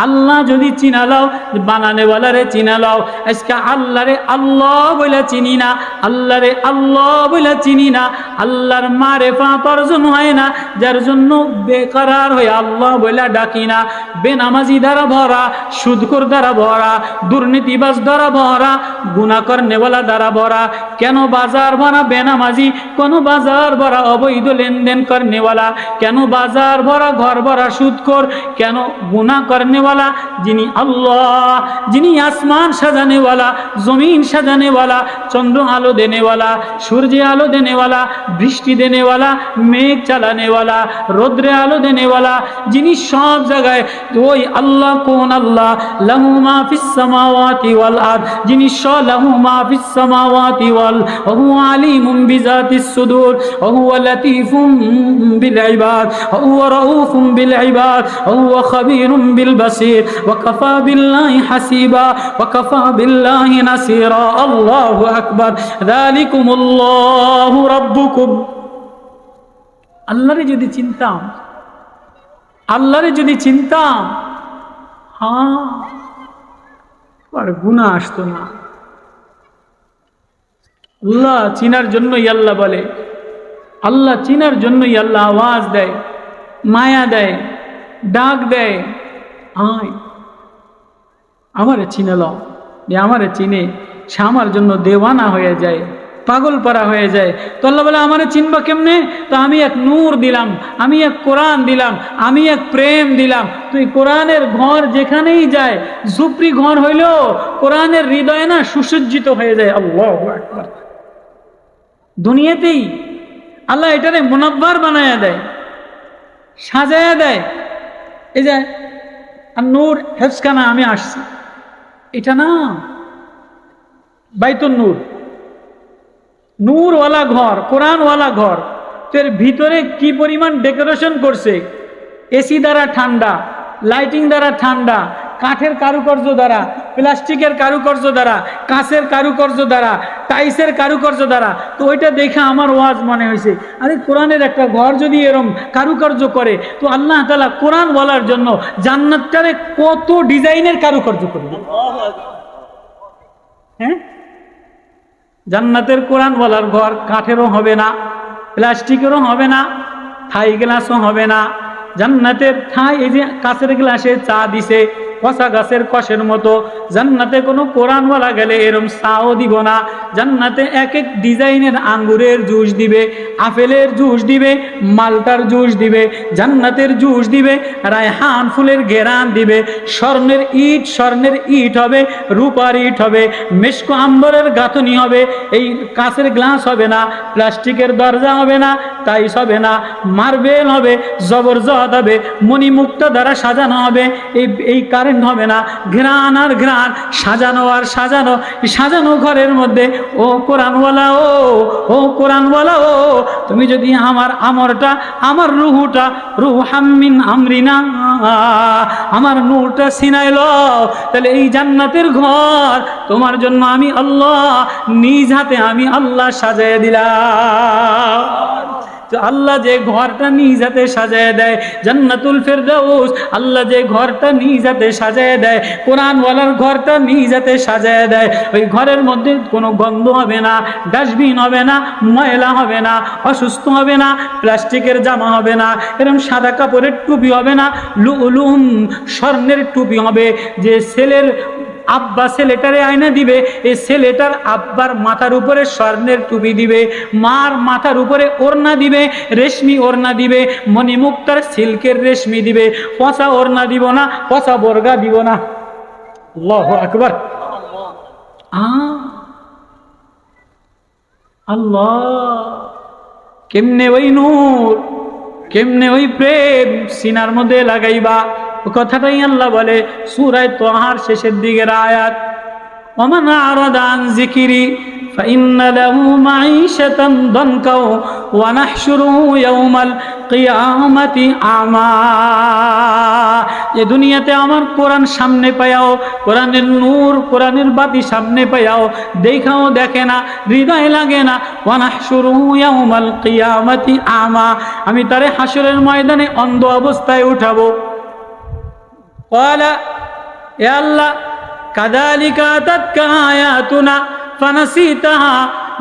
আল্লাহ যদি চিনা লও, বানানেওয়ালারে চিনা লও। আজকে আল্লাহরে আল্লাহ বলে চিনি না, আল্লাহরে আল্লাহ বলে চিনি না, আল্লাহর মারেফাত অর্জন হয় না, যার জন্য বেকরার হয়ে আল্লাহ বলে ডাকি না। বেনামাজি দ্বারা ভরা, সুদখোর দ্বারা ভরা, দুর্নীতিবাজ দ্বারা ভরা, গুনাহ করনেওয়ালা দ্বারা ভরা। কেন বাজার ভরা বেনামাজি, কোন বাজার ভরা অবৈধ লেনদেন করনেওয়ালা, কেন বাজার ভরা ঘর ভরা সুদখোর, কেন গুনাহ করনেওয়ালা? যিনি আল্লাহ, যিনি আসমান সাজানেওয়ালা, জমিন সাজানেওয়ালা, চন্দ্র আলো দেনেওয়ালা, সূর্যে আলো দেনেওয়ালা, বৃষ্টি দেনেওয়ালা, মেঘ চালানেওয়ালা, রোদ্রে আলো দেনেওয়ালা, যিনি সব জায়গায়, ওই আল্লাহ কোন আল্লাহ? লাহু মা ফিস সামাওয়াতি ওয়াল আরদ, যিনি লাহু মা ফিস সামাওয়াতি ওয়াল ওয়া হুয়া আলিমুম বিযাতিস সুদূর ওয়া হুয়া লাতীফুম বিল ইবাদ ওয়া হুয়া রাউফুম বিল ইবাদ ওয়া হুয়া খাবীরুম বিল বাসীর ওয়া কাফা বিল্লাহি হাসিবা ওয়া কাফা বিল্লাহি নাসীরা। আল্লাহু আকবার। যালিকুমুল্লাহু রাব্বুকুম। আল্লাহরে যদি চিনতাম, আল্লাহরে যদি চিনতাম, আর গুনাহ আসতো না। আল্লাহ চিনার জন্যই আল্লাহ বলে, আল্লাহ চিনার জন্যই আল্লাহ আওয়াজ দেয়, মায়া দেয়, ডাক দেয়, আয় আমারে চিনে লও। যে আমারে চিনে সে আমার জন্য দেওয়ানা হয়ে যায়, পাগল পারা হয়ে যায়। তো আল্লাহ বলে আমারে চিনবা কেমনে? তো আমি এক নূর দিলাম, আমি এক কোরআন দিলাম, আমি এক প্রেম দিলাম। তুই কোরআনের ঘর যেখানেই যায়, ঝুপড়ি ঘর হইলেও কোরআনের হৃদয়ে না সুসজ্জিত হয়ে যায়। আল্লাহু আকবার। দুনিয়াতেই আল্লাহ এটারে মুনাব্বার বানায়া দেয়, সাজায়া দেয়। এই যে নূর হেফজখানা আমি আসছি, এটা না বাইতুন নূর, নূরওয়ালা ঘর, কোরআনওয়ালা ঘর। তো এর ভিতরে কি পরিমাণ ডেকোরেশন করছে, এসি দ্বারা ঠান্ডা, লাইটিং দ্বারা ঠান্ডা, কাঠের কারুকার্য দ্বারা, প্লাস্টিকের কারুকার্য দ্বারা, কাঁচের কারুকার্য দ্বারা, টাইসের কারুকার্য দ্বারা। তো ওইটা দেখে আমার ওয়াজ মনে হয়েছে, আরে কোরআনের একটা ঘর যদি এরম কারুকার্য করে, তো আল্লাহ তাআলা কোরআন বলার জন্য জান্নাতটারে কত ডিজাইনের কারুকার্য করবে। হ্যাঁ, জান্নাতের কোরআন বলার ঘর কাঠেরও হবে না, প্লাস্টিকেরও হবে না, থাই গ্লাসও হবে না। জান্নাতের থাই, এই যে কাঁচের গ্লাসে চা দিছে, কষা গাছের কষের মতো। জান্নাতে কোনো কোরআনওয়ালা গেলে এরম চাও দিব না। জান্নাতে এক এক ডিজাইনের আঙ্গুরের জুস দিবে, আপেলের জুস দিবে, মালটার জুস দিবে, জান্নাতের জুস দিবে, রায়হান ফুলের ঘেরান দিবে। স্বর্ণের ইট, স্বর্ণের ইট হবে, রূপার ইট হবে, মেশকো আম্বরের গাঁথনি হবে। এই কাঁচের গ্লাস হবে না, প্লাস্টিকের দরজা হবে না, টাইস হবে না, মার্বেল হবে, জবরদস্ত হবে, মণিমুক্তা দ্বারা সাজানো হবে। এই কারেন্ট হবে না, ঘ্রাণ আর ঘ্রাণ, সাজানো আর সাজানো। সাজানো ঘরের মধ্যে ও কোরআনওয়ালা, ও কোরআনওয়ালা, তুমি যদি আমার আমরটা, আমার রুহুটা, রুহাম মিন আমরিনা, আমার নূরটা সিনাইল, তাহলে এই জান্নাতের ঘর তোমার জন্য আমি আল্লাহ নিজ হাতে আমি আল্লাহ সাজায় দিলাম। আল্লাহ যে ঘরটা নিজ হাতে সাজায় দেয়, জান্নাতুল ফেরদাউস, আল্লাহ যে ঘরটা নিজ হাতে সাজায় দেয়, কোরআনওয়ালার ঘরটা নিজ হাতে সাজায় দেয়। ওই ঘরের মধ্যে কোনো গন্ধ হবে না, ডাস্টবিন হবে না, ময়লা হবে না, অসুস্থ হবে না, প্লাস্টিকের জামা হবে না, এরকম সাদা কাপড়ের টুপি হবে না, লুলুম স্বর্ণের টুপি হবে। যে ছেলের আব্বা ছেলেটারে আয়না দিবে, এই ছেলেটার আব্বার মাথার উপরে স্বর্ণের টুপি দিবে, মার মাথার উপরে ওড়না দিবে, রেশমি ওড়না দিবে, মণিমুক্তার সিল্কের রেশমি দিবে। পচা ওড়না দিব না, পচা বর্গা দিব না। আল্লাহু আকবার। আল্লাহ কেমনে ওই নূর কেমনে ওই প্রেম সিনার মধ্যে লাগাইবা? কথাটাই আল্লাহ বলে সূরা তাহার শেষের দিকের আয়াত, ওমান আরাদা আন যিকরি ফাইন্না লাহু মাঈশাতান দানকা ওয়া নাহশুরুহু ইয়াওমাল কিয়ামাতি আমা। যে দুনিয়াতে আমার কোরআন সামনে পায়াও, কোরআনের নূর, কোরআনের বাতি সামনে পায়াও, দেখাও দেখে না, হৃদয় লাগে না। ওয়া নাহশুরুহু ইয়াওমাল কিয়ামাতি আমা, আমি তারে হাসরের ময়দানে অন্ধ অবস্থায় উঠাবো। ক্বালা ইয়া আল্লাহ কাযালিকা আতাতকা আয়াতুনা ফানাসিতাহা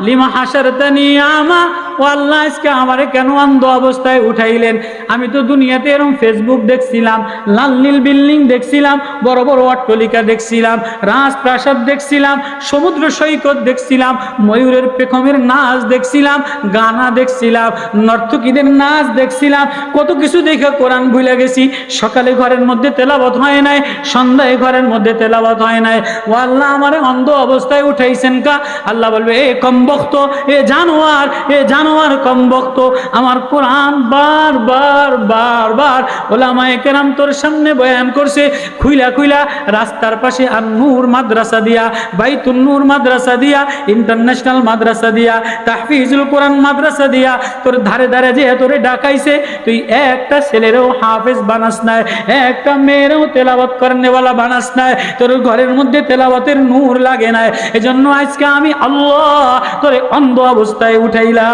লিমা হাশারতানি আমা। ও আল্লাহ, আজকে আমারে কেন অন্ধ অবস্থায় উঠাইলেন? আমি তো দুনিয়াতে এরকম ফেসবুক দেখছিলাম, লাল নীল বিল্ডিং দেখছিলাম, বড় বড় অট্টালিকা দেখছিলাম, রাজপ্রাসাদ দেখছিলাম, সমুদ্র সৈকত দেখছিলাম, ময়ূরের পেখমের নাচ দেখছিলাম, গানা দেখছিলাম, নর্তকীদের নাচ দেখছিলাম, কত কিছু দেখে কোরআন ভুলে গেছি। সকালে ঘরের মধ্যে তেলাওয়াত হয় নাই, সন্ধ্যায় ঘরের মধ্যে তেলাওয়াত হয় নাই। ও আল্লাহ, আমারে অন্ধ অবস্থায় উঠাইছেন কা? আল্লাহ বলবে, এ কমবক্ত, এ জানোয়ার, এ জানোয়ার কমবক্ত, আমার কোরআন বারবার বারবার ওলামায়ে কেরাম তোর সামনে বয়ান করছে, খুইলা খুইলা রাস্তার পাশে আর নূর মাদ্রাসা দিয়া, বাইতুন নূর মাদ্রাসা দিয়া, ইন্টারন্যাশনাল মাদ্রাসা দিয়া, তাহফিজুল কোরআন মাদ্রাসা দিয়া তোর ধারে ধারে যে তোরে ডাকাইছে, তুই একটা ছেলেরও হাফেজ বানাস নাই, একটা মেয়েরও তেলাওয়াত করনেওয়ালা বানাস নাই, তোর ঘরের মধ্যে তেলাওয়াতের নূর লাগে নাই। এজন্য আজকে আমি আল্লাহ তোরে অন্ধ অবস্থায় উঠাইলাম।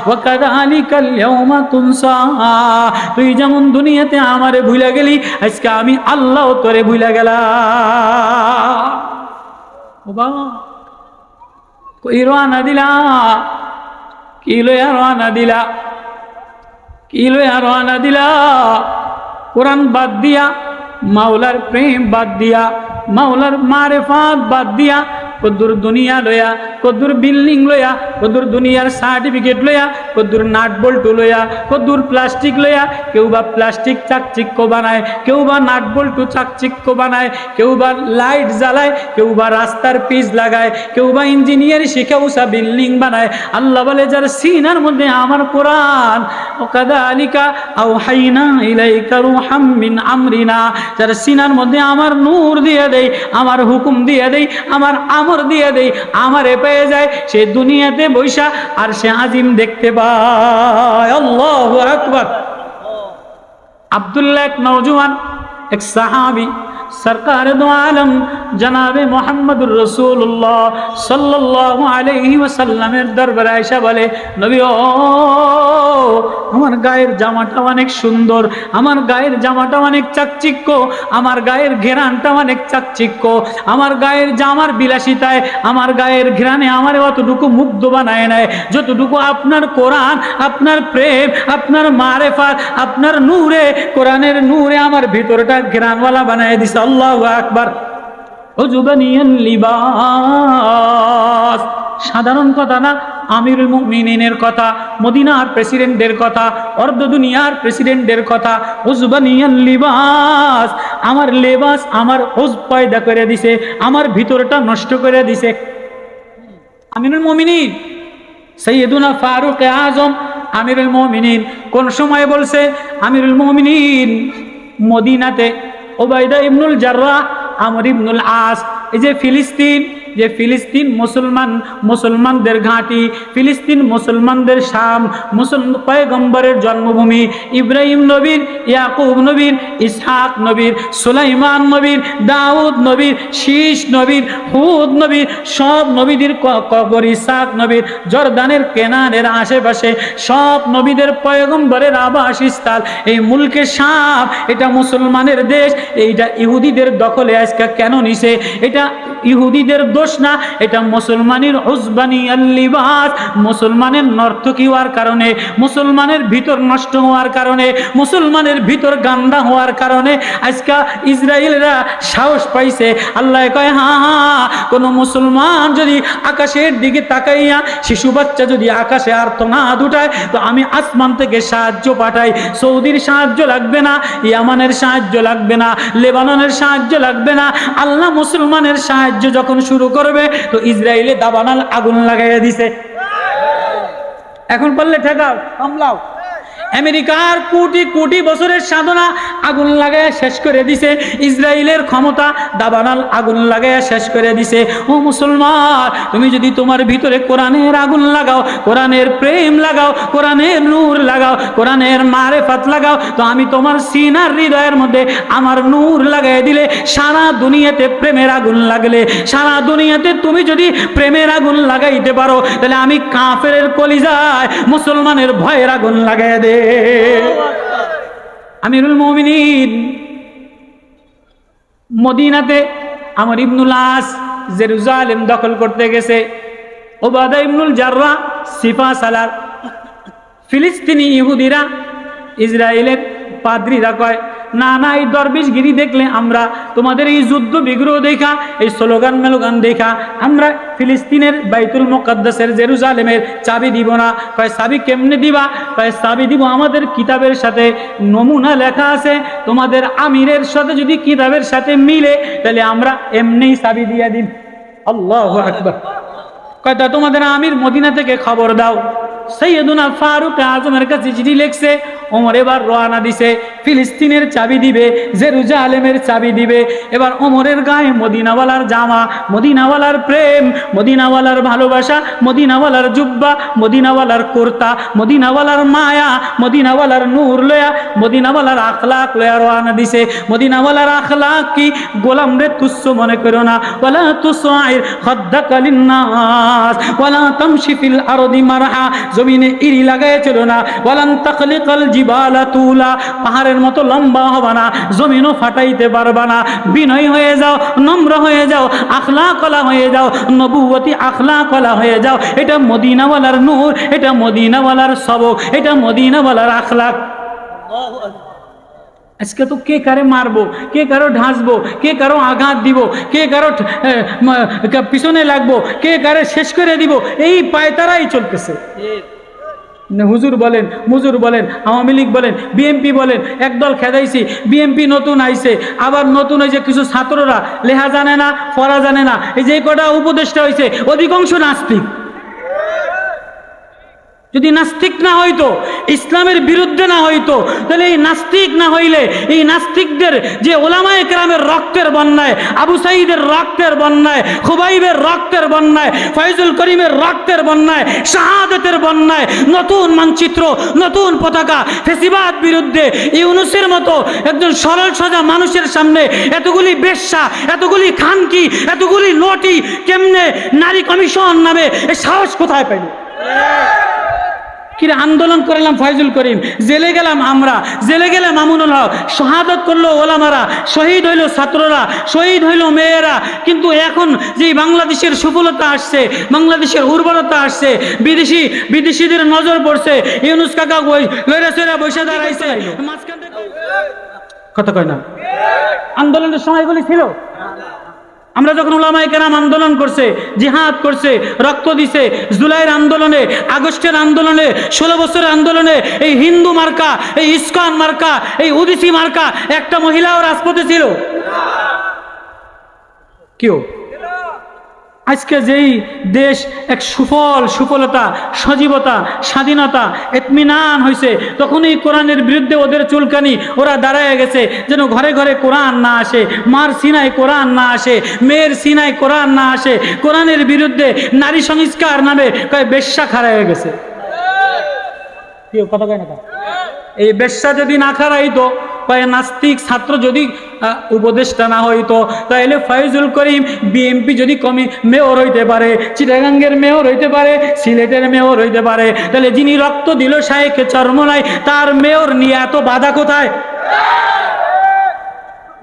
ওয়া কাযালিকাল ইয়াওমা তুনসা, তুই যেমন দুনিয়াতে আমারে ভুলে গেলি, আজকে আমি আল্লাহ তোরে ভুলে গেলাম। ও বাবা, কই রওনা দিলা? কি লইয়া রওনা দিলা? কি লইয়া রওনা দিলা? কোরআন বাদ দিয়া, মাওলার প্রেম বাদ দিয়া, মাওলার মারিফাত বাদ দিয়া, কদ্দুর দুনিয়া লয়া, কদ্দুর বিল্ডিং লয়া, কদ্দুর দুনিয়ার সার্টিফিকেট লয়া, কদ্দুর নাট বল্টু লয়া, কদ্দুর প্লাস্টিক লয়া। কেউ বা প্লাস্টিক চাকচিক্য বানায়, কেউ বা নাট বল্টু চাকচিক্য বানায়, কেউ বা লাইট জ্বালায়, কেউ বা রাস্তার পিচ লাগায়, কেউ বা ইঞ্জিনিয়ার শিখে উষা বিল্ডিং বানায়। আল্লাহ বলে, যার সিনার মধ্যে আমার কোরআন, ওয়াকাযালিকা আওহাইনা ইলাইকা রূহাম মিন আমরিনা, যার সিনার মধ্যে আমার নূর দিয়ে দেই, আমার হুকুম দিয়ে দেই, আমার আমর দিয়ে দেই, আমারে পেয়ে যায়, সে দুনিয়াতে বৈশা আর সে আজিম দেখতে পায়। আল্লাহু আকবার। আব্দুল্লাহ, এক নওজোয়ান, এক সাহাবী, সরকার দো আলম জনাবে মুহাম্মদুর রাসূলুল্লাহ সাল্লাল্লাহু আলাইহি ওয়াসাল্লামের দরবারে আয়েশা বলে, নবী ও, আমার গায়ের জামাটা অনেক সুন্দর, আমার গায়ের জামাটা অনেক চাকচিক্য, আমার গায়ের ঘেরানটা অনেক চাকচিক্য, আমার গায়ের জামার বিলাসিতায়, আমার গায়ের ঘেরানে আমার অতটুকু মুগ্ধ বানায় নেয় যতটুকু আপনার কোরআন, আপনার প্রেম, আপনার মারিফাত, আপনার নূরে, কোরআনের নূরে আমার ভিতরটা ঘেরানওয়ালা বানায় দিছে। আল্লাহু আকবার। উজুবানিয়াল লিবাস, সাধারণ কথা না, আমিরুল মুমিনিনের কথা, মদিনার প্রেসিডেন্টের কথা, অর্ধ দুনিয়ার প্রেসিডেন্টের কথা। উজবানিয়াল লিবাস, আমার লেবাস আমার উজ পয়দা করে দিছে, আমার ভিতরটা নষ্ট করে দিছে। আমিরুল মুমিনিন সাইয়্যিদুনা ফারুক আজম আমিরুল মুমিনিন কোন সময় বলছে, আমিরুল মুমিনিন মদিনাতে উবাইদা ইবনুল জাররাহ, আমর ইবনুল আস, এই যে ফিলিস্তিন, যে ফিলিস্তিন মুসলমানদের ঘাঁটি, ফিলিস্তিন মুসলমানদের শাম, পয়গম্বরের জন্মভূমি, ইব্রাহিম নবীর, ইয়াকুব নবীর, ইসহাক নবীর, সুলাইমান নবীর, দাউদ নবীর, শীষ নবীর, হুদ নবীর, সব নবীদের কবর, ইসহাক নবীর, জর্দানের কেনানের আশেপাশে সব নবীদের পয়গম্বরের আবাসস্থল। এই মুলকে শাম, এটা মুসলমানের দেশ, এইটা ইহুদিদের দখলে আজকে কেন নিছে? এটা ইহুদিদের দোষ না, এটা মুসলমানের উজবানিয়াল লিবাস, মুসলমানের নর্তকী হওয়ার কারণে, মুসলমানের ভিতর নষ্ট হওয়ার কারণে, মুসলমানের ভিতর গান্দা হওয়ার কারণে আজকে ইসরায়েলরা সাহস পাইছে। আল্লাহ কয়, হ্যাঁ, কোন মুসলমান যদি আকাশের দিকে তাকাইয়া শিশু বাচ্চা যদি আকাশে আর্তনাদ উঠায়, তো আমি আসমান থেকে সাহায্য পাঠাই। সৌদির সাহায্য লাগবে না, ইয়ামানের সাহায্য লাগবে না, লেবাননের সাহায্য লাগবে না। আল্লাহ মুসলমানের সাহায্য যখন শুরু করবে, তো ইসরায়েলে দাবানাল আগুন লাগাইয়া দিছে। এখন পারলে ঠেকাও, সামলাও। আমেরিকার কোটি কোটি বছরের সাধনা আগুন লাগায় শেষ করে দিছে। ইসরায়েলের ক্ষমতা দাবানাল আগুন লাগায় শেষ করে দিছে। ও মুসলমান, তুমি যদি তোমার ভিতরে কোরআনের আগুন লাগাও, কোরআনের প্রেম লাগাও, কোরআনের নূর লাগাও, কোরআনের মারেফাত লাগাও, তো আমি তোমার সিনার হৃদয়ের মধ্যে আমার নূর লাগাই দিলে সারা দুনিয়াতে প্রেমের আগুন লাগলে, সারা দুনিয়াতে তুমি যদি প্রেমের আগুন লাগাইতে পারো, তাহলে আমি কাফেরের কলিজায় মুসলমানের ভয়ের আগুন লাগাই দে। আমিরুল মুমিনিন মদিনাতে আমর ইবনুল আস জেরুজালেম দখল করতে গেছে। ওবাদা ইবনুল জাররাহ সিফা সালার ফিলিস্তিনি ইহুদিরা ইসরায়েলের পাদ্রীরা কয়, না না, এই দরবেশগিরি দেখলে আমরা তোমাদের এই যুদ্ধ বিগ্রহ দেখা, এই স্লোগান মেলোগান দেখা আমরা ফিলিস্তিনের বাইতুল মুকাদ্দাসের জেরুজালেমের চাবি দিব না। কয় চাবি কেমনে দিবা? কয় চাবি দিব আমাদের কিতাবের সাথে নমুনা লেখা আছে, তোমাদের আমিরের সাথে যদি কিতাবের সাথে মিলে তাহলে আমরা এমনিই চাবি দিয়ে দিন। আল্লাহু আকবার। কয় তা তোমাদের আমির মদিনা থেকে খবর দাও। সৈয়দুনা ফারুক আজমের কাছে চিঠি লিখছে। ওমর এবার রওনা দিছে, ফিলিস্তিনের চাবি দিবে, জেরুজালেমের চাবি দিবে। এবার ওমরের গায়ে মদিনাওয়ালার জামা, মদিনাওয়ালার প্রেম, মদিনাওয়ালার ভালোবাসা, মদিনাওয়ালার জুব্বা, মদিনাওয়ালার কুর্তা, মদিনাওয়ালার মায়া, মদিনাওয়ালার নূর লয়া, মদিনাওয়ালার আখলাক লয়া রওনা দিছে। মদিনাওয়ালার আখলাক কি? গোলামরে তুচ্ছ মনে করো না। ওয়ালা তুসাইর খাদ্দাকা লিন্নাস ওয়ালা তামশি ফিল আরদি মারহা, জমিনে ইরি লাগায় চলো না। ওয়ালান তাখলিকাল জিবালা তুলা, পাহাড়ের মতো লম্বা হবে না, জমিনও ফাটাইতে পারবা না। বিনয় হয়ে যাও, নম্র হয়ে যাও, আখলাকওয়ালা হয়ে যাও, নবুয়তি আখলাকওয়ালা হয়ে যাও। এটা মদিনাওয়ালার নূর, এটা মদিনাওয়ালার সবক, এটা মদিনাওয়ালার আখলাক। আজকে তো কে কারে মারবো, কে কারো ঢাসবো, কে কারো আঘাত দিব, কে কারো পিছনে লাগবো, কে কারে শেষ করে দিব, এই পায়তারাই চলতেছে। হুজুর বলেন, মুজুর বলেন, আওয়ামী লীগ বলেন, বিএনপি বলেন, একদল খেদাইছি। বিএনপি নতুন আইছে, আবার নতুন হয়েছে কিছু ছাত্ররা লেহা জানে না, পড়া জানে না। এই যে কটা উপদেষ্টা হয়েছে অধিকাংশ নাস্তিক। যদি নাস্তিক না হইতো, ইসলামের বিরুদ্ধে না হইতো, তাহলে এই নাস্তিক না হইলে এই নাস্তিকদের যে ওলামায়ে কেরামের রক্তের বন্যায়, আবু সাঈদের রক্তের বন্যায়, খুবাইবের রক্তের বন্যায়, ফয়জুল করিমের রক্তের বন্যায়, শাহাদাতের বন্যায় নতুন মানচিত্র, নতুন পতাকা, ফেসিবাদ বিরুদ্ধে ইউনূসের মতো একজন সরল সোজা মানুষের সামনে এতগুলি বেশ্যা, এতগুলি খানকি, এতগুলি নটি কেমনে নারী কমিশন নামে এই সাহস কোথায় পাইল? কিরে আন্দোলন করলাম ফয়জুল করিম, জেলে গেলাম আমরা, জেলে গেলে মামুনুল হক, শাহাদাত করলো ওলামারা, শহীদ হইল ছাত্ররা, শহীদ হইল মেয়েরা। কিন্তু এখন যে বাংলাদেশের সফলতা আসছে, বাংলাদেশের উর্বরতা আসছে, বিদেশিদের নজর পড়ছে, ইউনূস কাকা লইরা চইরা বসে দাঁড়াইছে। কথা কয় না? আন্দোলনের সময়গুলি ছিল। আমরা যখন উলামায়ে কেরাম আন্দোলন করছে, জিহাদ করছে, রক্ত দিছে, জুলাইয়ের আন্দোলনে, আগস্টের আন্দোলনে, 16 বছরের আন্দোলনে, এই হিন্দু মার্কা, এই ইস্কন মার্কা, এই ওবিসি মার্কা একটা মহিলাও রাজপথে ছিল? কেউ? আজকে যেই দেশ এক সুফলতা, সজীবতা, স্বাধীনতা, ইতমিনান হয়েছে, তখনই কোরআনের বিরুদ্ধে ওদের চুলকানি, ওরা দাঁড়ায় গেছে যেন ঘরে ঘরে কোরআন না আসে, মার সিনায় কোরআন না আসে, মেয়ের সিনায় কোরআন না আসে। কোরআনের বিরুদ্ধে নারী সংস্কার নামে কয় বেশ্যা খাড়া হয়ে গেছে। কথা কয় না? এই বেশ্যা যদি না খাড়াইতো, নাস্তিক ছাত্র যদি উপদেষ্টা না হইতো, তাহলে ফয়জুল করিম বিএনপি যদি মেয়র হইতে পারে, চিটাগাঙ্গের মেয়র হইতে পারে, সিলেটের মেয়র হইতে পারে, তাহলে যিনি রক্ত দিল শায়েখ চরমনাই, তার মেয়র নিয়ে এত বাধা কোথায়?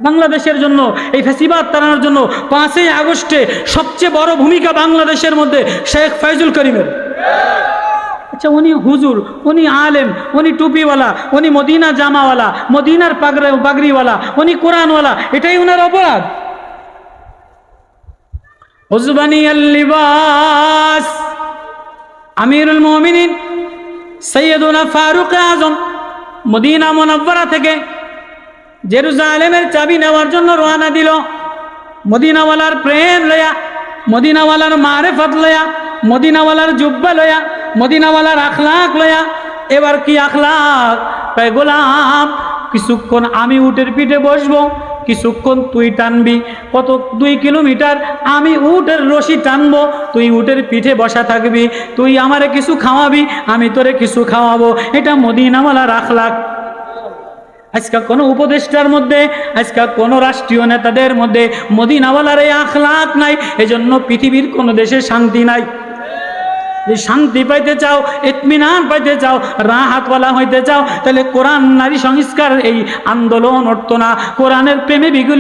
বাংলাদেশের জন্য, এই ফ্যাসিবাদ তাড়ানোর জন্য 5ই আগস্টে সবচেয়ে বড় ভূমিকা বাংলাদেশের মধ্যে শেখ ফয়জুল করিমের। আচ্ছা, উনি হুজুর, উনি আলেম, উনি টুপিওয়ালা, উনি মদিনা জামাওয়ালা, মদিনার পাগড়িওয়ালা, উনি কোরআনওয়ালা, এটাই উনার অপরাধ? উজবানিয়াল লিবাস, আমিরুল মুমিনিন সৈয়দুনা ফারুক আজম মদিনা মুনাওয়ারা থেকে জেরুজালেমের চাবি নেওয়ার জন্য রওনা দিল। মদিনাওয়ালার প্রেম লয়া, মদিনাওয়ালার মারেফত লয়া, মদিনাওয়ালার জুব্বা লয়া, মদিনাওয়ালার আখলাক লয়া এবার কি আখলাক? কয় গোলাম, কিছুক্ষণ আমি উটের পিঠে বসবো, কিছুক্ষণ তুই টানবি। কত? 2 কিলোমিটার আমি উটের রশি টানবো, তুই উটের পিঠে বসা থাকবি। তুই আমারে কিছু খাওয়াবি, আমি তোরে কিছু খাওয়াবো। এটা মদিনাওয়ালার আখলাক। আজকে কোনো উপদেষ্টার মধ্যে, আজকে কোনো রাষ্ট্রীয় নেতাদের মধ্যে মদিনাওয়ালার এই আখলাক নাই। এজন্য পৃথিবীর কোনো দেশে শান্তি নাই। যে শান্তি পাইতে চাও, ইতমিনান পাইতে চাও, রাহাতওয়ালা হইতে চাও, তাহলে কোরআন নারী সংস্কার এই আন্দোলন অর্থ না, কোরআনের প্রেমে বিগুলি